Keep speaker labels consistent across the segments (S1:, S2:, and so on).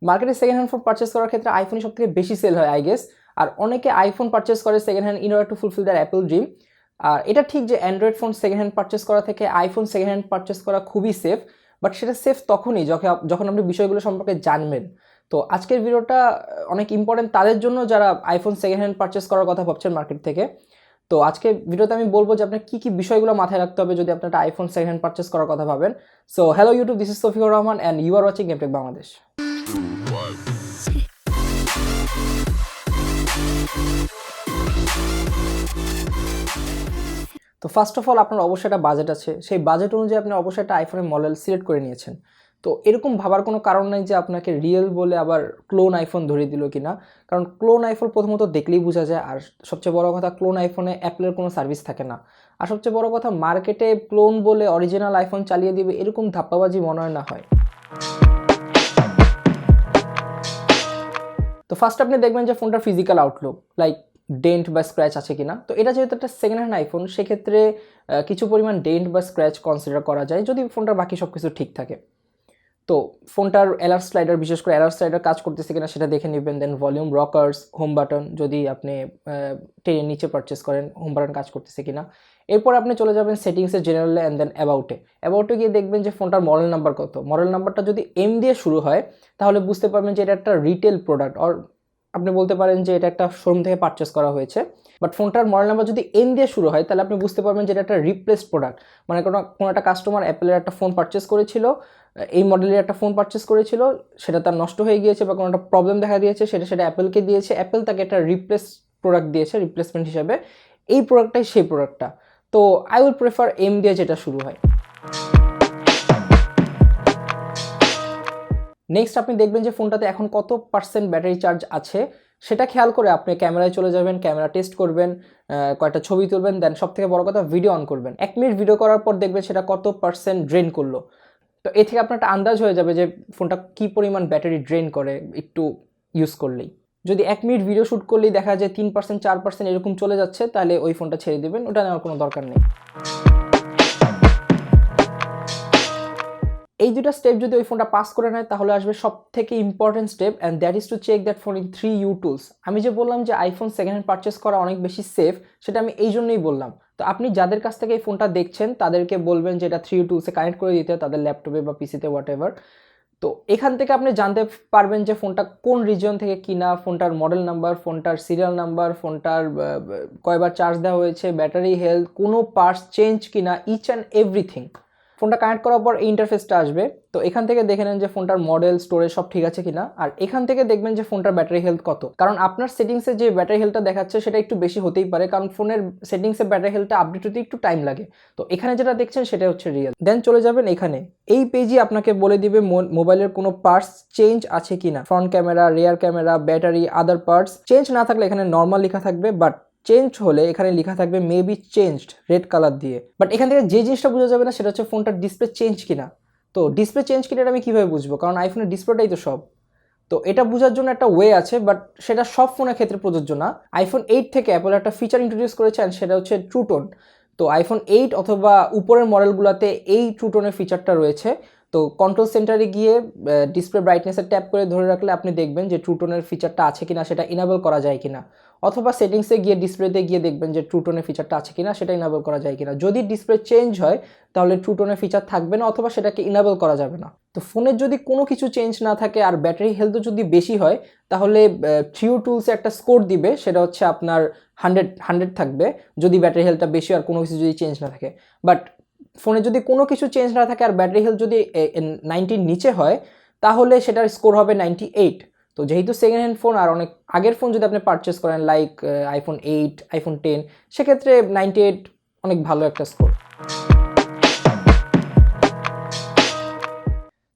S1: মার্কেটে second hand phone purchase করার ক্ষেত্রে আইফোনই সবথেকে বেশি সেল হয় আই গেস। আর অনেকে আইফোন পারচেস করে second hand in order to fulfil their Apple dream. আর এটা ঠিক যে Android phone second hand purchase করা থেকে আইফোন সেকেন্ড হ্যান্ড পারচেস করা খুবই সেফ, বাট সেটা সেফ তখনই যখন আপনি বিষয়গুলো সম্পর্কে জানবেন। তো আজকের ভিডিওটা অনেক ইম্পর্টেন্ট তাদের জন্য যারা আইফোন সেকেন্ড হ্যান্ড পারচেস করার কথা ভাবছেন মার্কেট থেকে। তো আজকে ভিডিওতে আমি বলবো যে আপনার কী কী বিষয়গুলো মাথায় রাখতে হবে যদি আপনি একটা আইফোন সেকেন্ড হ্যান্ড পারচেস করার কথা ভাবেন। So hello YouTube, this is Toufiqur Rahman and you are watching GameTech Bangladesh. তো ফার্স্ট অফ অল আপনার অবশ্যই একটা বাজেট আছে, সেই বাজেট অনুযায়ী আপনি অবশ্যই একটা আইফোনের মডেল সিলেক্ট করে নিয়েছেন। তো এরকম ভাবার কোনো কারণ নেই যে আপনাকে রিয়েল বলে আবার ক্লোন আইফোন ধরিয়ে দিল কিনা, কারণ ক্লোন আইফোন প্রথমত দেখলেই বোঝা যায়। আর সবচেয়ে বড় কথা, ক্লোন আইফোনে অ্যাপলের কোনো সার্ভিস থাকে না। আর সবচেয়ে বড় কথা, মার্কেটে ক্লোন বলে অরিজিনাল আইফোন চালিয়ে দিবে এরকম ধাপ্পাবাজি মনে হয় না হয়। তো ফার্স্ট আপনি দেখবেন যে ফোনটার ফিজিক্যাল আউটলুক, লাইক ডেন্ট বা স্ক্র্যাচ আছে কিনা। তো এটা যেহেতু একটা সেকেন্ড হ্যান্ড আইফোন, সেক্ষেত্রে কিছু পরিমাণ ডেন্ট বা স্ক্র্যাচ কনসিডার করা যায় যদি ফোনটার বাকি সব কিছু ঠিক থাকে। তো ফোনটার অ্যালার্ট স্লাইডার, বিশেষ করে অ্যালার্ট স্লাইডার কাজ করতেছে কিনা সেটা দেখে নেবেন। দেন ভলিউম, রকার্স, হোম বাটন, যদি আপনি টেনের নিচে পারচেস করেন হোম বাটন কাজ করতেছে কিনা। এরপর আপনি চলে যাবেন সেটিংসে, জেনারেলে, অ্যান্ড দেন অ্যাবাউটে গিয়ে দেখবেন যে ফোনটার মডেল নাম্বার কত। মডেল নাম্বারটা যদি এম দিয়ে শুরু হয় তাহলে বুঝতে পারবেন যে এটা একটা রিটেল প্রোডাক্ট, আর আপনি বলতে পারেন যে এটা একটা শোরুম থেকে পারচেস করা হয়েছে। বাট ফোনটার মডেল নাম্বার যদি এন দিয়ে শুরু হয় তাহলে আপনি বুঝতে পারবেন যে এটা একটা রিপ্লেসড প্রোডাক্ট। মানে কোনো একটা কাস্টমার অ্যাপেলের একটা ফোন পারচেস করেছিল, এই মডেলের একটা ফোন পারচেস করেছিল, সেটা তার নষ্ট হয়ে গিয়েছে বা কোনো একটা প্রবলেম দেখা দিয়েছে, সেটা অ্যাপেলকে দিয়েছে, অ্যাপেল তাকে একটা রিপ্লেস প্রোডাক্ট দিয়েছে রিপ্লেসমেন্ট হিসাবে। এই প্রোডাক্টটাই সেই প্রোডাক্টটা। তো আই উইল প্রেফার এম দিয়ে যেটা শুরু হয়। নেক্সট আপনি দেখবেন যে ফোনটাতে এখন কত % ব্যাটারি চার্জ আছে সেটা খেয়াল করে আপনি ক্যামেরায় চলে যাবেন, ক্যামেরা টেস্ট করবেন, কয়েকটা ছবি তুলবেন, দেন সব থেকে বড় কথা ভিডিও অন করবেন। 1 মিনিট ভিডিও করার পর দেখবেন সেটা কত % ড্রেন করলো। তো এ থেকে আপনার একটা আন্দাজ হয়ে যাবে যে ফোনটা কী পরিমাণ ব্যাটারি ড্রেন করে একটু ইউজ করলেই। যদি 1 মিনিট ভিডিও শ্যুট করলেই দেখা যায় 3% 4% এরকম চলে যাচ্ছে, তাহলে ওই ফোনটা ছেড়ে দেবেন, ওটা নেওয়ার কোনো দরকার নেই। এই দুটো স্টেপ যদি ওই ফোনটা পাস করে নেয় তাহলে আসবে সব থেকে important step, and that is to check that phone in 3U tools. আমি যে বললাম যে আইফোন সেকেন্ড হ্যান্ড পারচেস করা অনেক বেশি সেফ, সেটা আমি এই জন্যই বললাম। তো আপনি যাদের কাছ থেকে এই ফোনটা দেখছেন তাদেরকে বলবেন যে এটা 3U টুলসে কানেক্ট করে দিতে, তাদের ল্যাপটপে বা পিসিতে হোয়াট এভার। তো এখান থেকে আপনি জানতে পারবেন যে ফোনটা কোন রিজিয়ন থেকে কিনা, ফোনটার মডেল নাম্বার, ফোনটার সিরিয়াল নাম্বার, ফোনটার কয়বার চার্জ দেওয়া হয়েছে, ব্যাটারি হেলথ, কোনো পার্টস চেঞ্জ কিনা, ইচ অ্যান্ড এভরিথিং। ফোনটা কানেক্ট করার পর এই ইন্টারফেসটা আসবে। তো এখান থেকে দেখে নেন যে ফোনটার মডেল, স্টোরেজ সব ঠিক আছে কিনা। আর এখান থেকে দেখবেন যে ফোনটার ব্যাটারি হেলথ কত, কারণ আপনার সেটিংসে যে ব্যাটারি হেলথটা দেখাচ্ছে সেটা একটু বেশি হতেই পারে, কারণ ফোনের সেটিংসে ব্যাটারি হেলথটা আপডেট হতে একটু টাইম লাগে। তো এখানে যেটা দেখছেন সেটা হচ্ছে রিয়েল। দেন চলে যাবেন এখানে, এই পেজই আপনাকে বলে দিবে মোবাইলের কোনো পার্টস চেঞ্জ আছে কিনা, front camera, rear camera, battery, other parts. Change না থাকলে এখানে নর্মাল লেখা থাকবে, বাট চেঞ্জ হলে এখানে লেখা থাকবে মেবি চেঞ্জড রেড কালার দিয়ে। বাট এখান থেকে যে জিনিসটা বোঝা যাবে না সেটা হচ্ছে ফোনটার ডিসপ্লে চেঞ্জ কিনা। তো ডিসপ্লে চেঞ্জ কিনা আমি কীভাবে বুঝবো, কারণ আইফোনের ডিসপ্লেটাই তো সব। তো এটা বোঝার জন্য একটা ওয়ে আছে, বাট সেটা সব ফোনের ক্ষেত্রে প্রযোজ্য না। আইফোন 8 থেকে অ্যাপল একটা ফিচার ইন্ট্রোডিউস করেছে, and সেটা হচ্ছে ট্রু টোন। তো আইফোন 8 অথবা উপরের মডেলগুলোতে এই ট্রু টোনের ফিচারটা রয়েছে। তো কন্ট্রোল সেন্টারে গিয়ে ডিসপ্লে ব্রাইটনেসে ট্যাপ করে ধরে রাখলে আপনি দেখবেন যে ট্রু টোনের ফিচারটা আছে কিনা, সেটা ইনেবল করা যায় কিনা। অথবা সেটিংসে গিয়ে ডিসপ্লেতে গিয়ে দেখবেন যে ট্রু টোনের ফিচারটা আছে কিনা, সেটা ইনেবল করা যায় কিনা। যদি ডিসপ্লে চেঞ্জ হয় তাহলে ট্রু টোনের ফিচার থাকবে না, অথবা সেটাকে ইনেবল করা যাবে না। তো ফোনের যদি কোনো কিছু চেঞ্জ না থাকে আর ব্যাটারি হেলথও যদি বেশি হয় তাহলে 3U টুলসে একটা স্কোর দিবে, সেটা হচ্ছে আপনার 100 থাকবে যদি ব্যাটারি হেলথটা বেশি আর কোনো কিছু যদি চেঞ্জ না থাকে। বাট ফোনে যদি কোনো কিছু চেঞ্জ না থাকে আর ব্যাটারি হেলথ যদি 90 নিচে হয় তাহলে সেটার স্কোর হবে 98। তো যেহেতু সেকেন্ড হ্যান্ড ফোন আর অনেক আগের ফোন যদি আপনি পারচেস করেন লাইক iPhone 8, iPhone 10, সেক্ষেত্রে 98 অনেক ভালো একটা স্কোর।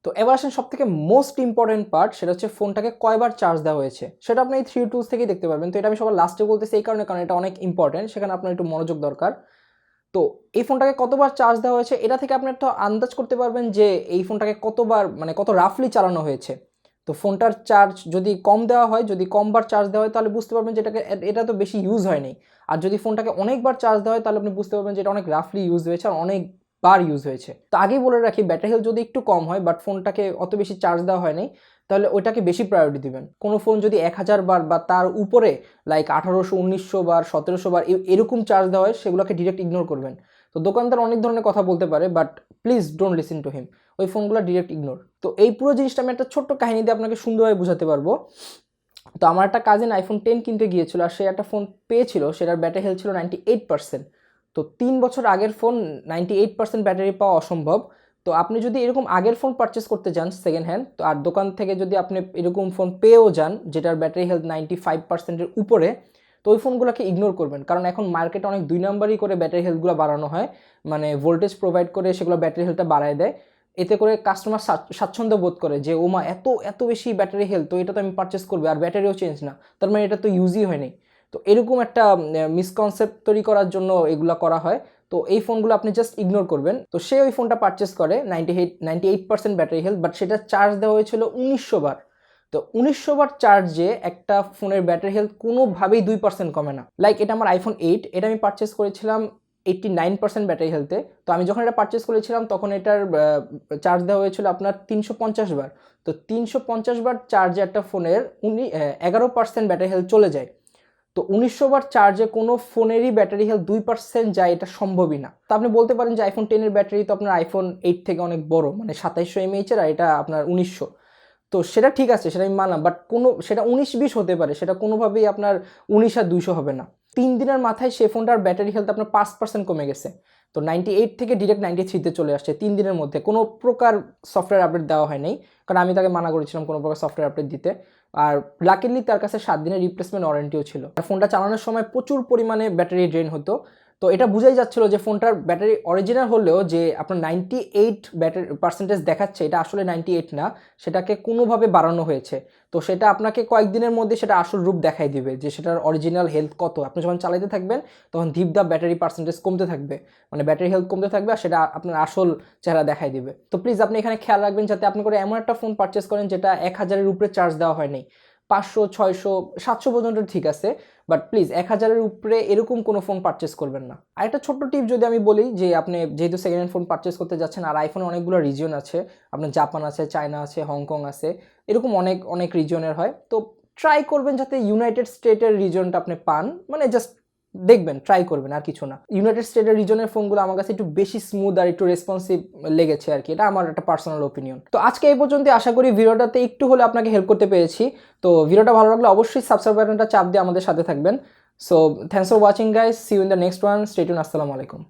S1: তো এবার আসেন সব থেকে মোস্ট ইম্পর্টেন্ট পার্ট, সেটা হচ্ছে ফোনটাকে কয়বার চার্জ দেওয়া হয়েছে। সেটা আপনি এই 3U টুলস থেকেই দেখতে পারবেন। তো এটা আমি সবার লাস্টে বলতেছি এই কারণে, কারণ এটা অনেক ইম্পর্টেন্ট, সেখানে আপনার একটু মনোযোগ দরকার। তো এই ফোনটাকে কতবার চার্জ দেওয়া হয়েছে এটা থেকে আপনি একটা আন্দাজ করতে পারবেন যে এই ফোনটাকে কতবার, মানে কত রাফলি চালানো হয়েছে। তো ফোনটার চার্জ যদি কম দেওয়া হয়, যদি কমবার চার্জ দেওয়া হয় তাহলে বুঝতে পারবেন যে এটা তো বেশি ইউজ হয়নি। আর যদি ফোনটাকে অনেকবার চার্জ দেওয়া হয় তাহলে আপনি বুঝতে পারবেন যে এটা অনেক রাফলি ইউজ হয়েছে আর অনেকবার ইউজ হয়েছে। তো আগেই বলে রাখি, ব্যাটারি হেলথ যদি একটু কম হয় বাট ফোনটাকে অত বেশি চার্জ দেওয়া হয়নি তাহলে ওইটাকে বেশি প্রায়োরিটি দিবেন। কোনো ফোন যদি 1000 বার বা তার উপরে লাইক 1800, 1900 বার, 1700 বার এরকম চার্জ দেওয়া হয়, সেগুলোকে ডিরেক্ট ইগনোর করবেন। তো দোকানদার অনেক ধরনের কথা বলতে পারে, but please don't listen to him. ওই ফোনগুলো ডিরেক্ট ইগনোর। তো এই পুরো জিনিসটা আমি একটা ছোট্ট কাহিনী দিয়ে আপনাকে সুন্দরভাবে বোঝাতে পারবো। তো আমার একটা কাজিন iPhone 10 কিনতে গিয়েছিল, আর সে একটা ফোন পেয়েছিল, সেটার ব্যাটারি হেলথ ছিল 98%। তো 3 বছর আগের ফোন 98% ব্যাটারি পাওয়া অসম্ভব। তো আপনি যদি এরকম আগের ফোন পারচেস করতে যান সেকেন্ড হ্যান্ড, তো আর দোকান থেকে যদি আপনি এরকম ফোন পেয়েও যান যেটার ব্যাটারি হেলথ 95%-এর উপরে, তো ওই ফোনগুলোকে ইগনোর করবেন। কারণ এখন মার্কেটে অনেক 2 নাম্বারই করে ব্যাটারি হেলথগুলো বাড়ানো হয়, মানে ভোল্টেজ প্রোভাইড করে সেগুলো ব্যাটারি হেলথটা বাড়ায় দেয়। এতে করে কাস্টমার স্বাচ্ছন্দ্য বোধ করে যে ওমা এত এত বেশি ব্যাটারি হেলথ, তো এটা তো আমি পারচেস করবো, আর ব্যাটারিও চেঞ্জ না, তার মানে এটা তো ইউজই হয়নি। তো এরকম একটা মিসকনসেপ্ট তৈরি করার জন্য এগুলো করা হয়। তো এই ফোনগুলো আপনি জাস্ট ইগনোর করবেন। তো সে ওই ফোনটা পারচেস করে 98% ব্যাটারি হেলথ, বাট সেটা চার্জ দেওয়া হয়েছিল 1900 বার। তো 1900 বার চার্জে একটা ফোনের ব্যাটারি হেলথ কোনোভাবেই 2% কমে না। লাইক এটা আমার iPhone 8, এটা আমি পারচেস করেছিলাম 89% ব্যাটারি হেলথে। তো আমি যখন এটা পারচেস করেছিলাম তখন এটার চার্জ দেওয়া হয়েছিল আপনার 350 বার। তো 350 বার চার্জে একটা ফোনের 11% ব্যাটারি হেলথ চলে যায়। তো 1900 বার চার্জে কোনো ফোনেরই ব্যাটারি হেলথ 2% যায়, এটা সম্ভবই না। তো আপনি বলতে পারেন যে iPhone 10 এর ব্যাটারি তো আপনার iPhone 8 থেকে অনেক বড়, মানে 2700 mAh এর, আর এটা আপনার 1900। তো সেটা ঠিক আছে, সেটা আমি মানলাম, বাট কোনো সেটা 19-20 হতে পারে, সেটা কোনোভাবেই আপনার 19 আর 200 হবে না। 3 দিনের মাথায় সে ফোনটার ব্যাটারি হেলথ আপনার 5% কমে গেছে। তো 98 থেকে ডিরেক্ট 93-তে চলে আসছে 3 দিনের মধ্যে। কোনো প্রকার সফটওয়্যার আপডেট দেওয়া হয়নি, কারণ আমি তাকে মানা করেছিলাম কোনো প্রকার সফটওয়্যার আপডেট দিতে। আর লাকিলি তার কাছে 7 দিনের রিপ্লেসমেন্ট ওয়ারেন্টিও ছিল। আর ফোনটা চালানোর সময় প্রচুর পরিমাণে ব্যাটারি ড্রেন হতো। তো এটা বোঝাই যাচ্ছিল যে ফোনটার ব্যাটারি অরিজিনাল হলেও যে আপনার 98 ব্যাটারি পার্সেন্টেজ দেখাচ্ছে, এটা আসলে 98 না, সেটাকে কোনোভাবে বাড়ানো হয়েছে। তো সেটা আপনাকে কয়েকদিনের মধ্যে সেটা আসল রূপ দেখাই দিবে যে সেটার অরিজিনাল হেলথ কত। আপনি যখন চালাতে থাকবেন তখন ধীপ ব্যাটারি পার্সেন্টেজ কমতে থাকবে, মানে ব্যাটারি হেলথ কমতে থাকবে, আর সেটা আপনার আসল চেহারা দেখাই দিবে। তো প্লিজ আপনি এখানে খেয়াল রাখবেন যাতে আপনি করে এমন একটা ফোন পারচেস করেন যেটা 1000-এর উপরে চার্জ দেওয়া হয়নি। 500, 600, 700 পর্যন্ত ঠিক আছে, বাট প্লিজ 1000-এর উপরে এরকম কোনো ফোন পারচেস করবেন না। আর একটা ছোট্ট টিপ যদি আমি বলি, যে আপনি যেহেতু সেকেন্ড হ্যান্ড ফোন পারচেস করতে যাচ্ছেন, আর আইফোনে অনেকগুলো রিজিয়ন আছে, আপনার জাপান আছে, চায়না আছে, হংকং আছে, এরকম অনেক অনেক রিজিয়নের হয়। তো ট্রাই করবেন যাতে ইউনাইটেড স্টেটের রিজনটা আপনি পান, মানে জাস্ট দেখবেন, ট্রাই করবেন, আর কিছু না। ইউনাইটেড স্টেটের রিজনের ফোনগুলো আমার কাছে একটু বেশি স্মুথ আর একটু রেসপন্সিভ লেগেছে আর কি, এটা আমার একটা পার্সোনাল ওপিনিয়ন। তো আজকে এই পর্যন্ত, আশা করি ভিডিওটাতে একটু হলে আপনাকে হেল্প করতে পেরেছি। তো ভিডিওটা ভালো লাগলে অবশ্যই সাবস্ক্রাইব বাটনটা চাপ দিয়ে আমাদের সাথে থাকবেন। So thanks for watching guys, see you in the next one, stay tune, আসসালামু আলাইকুম।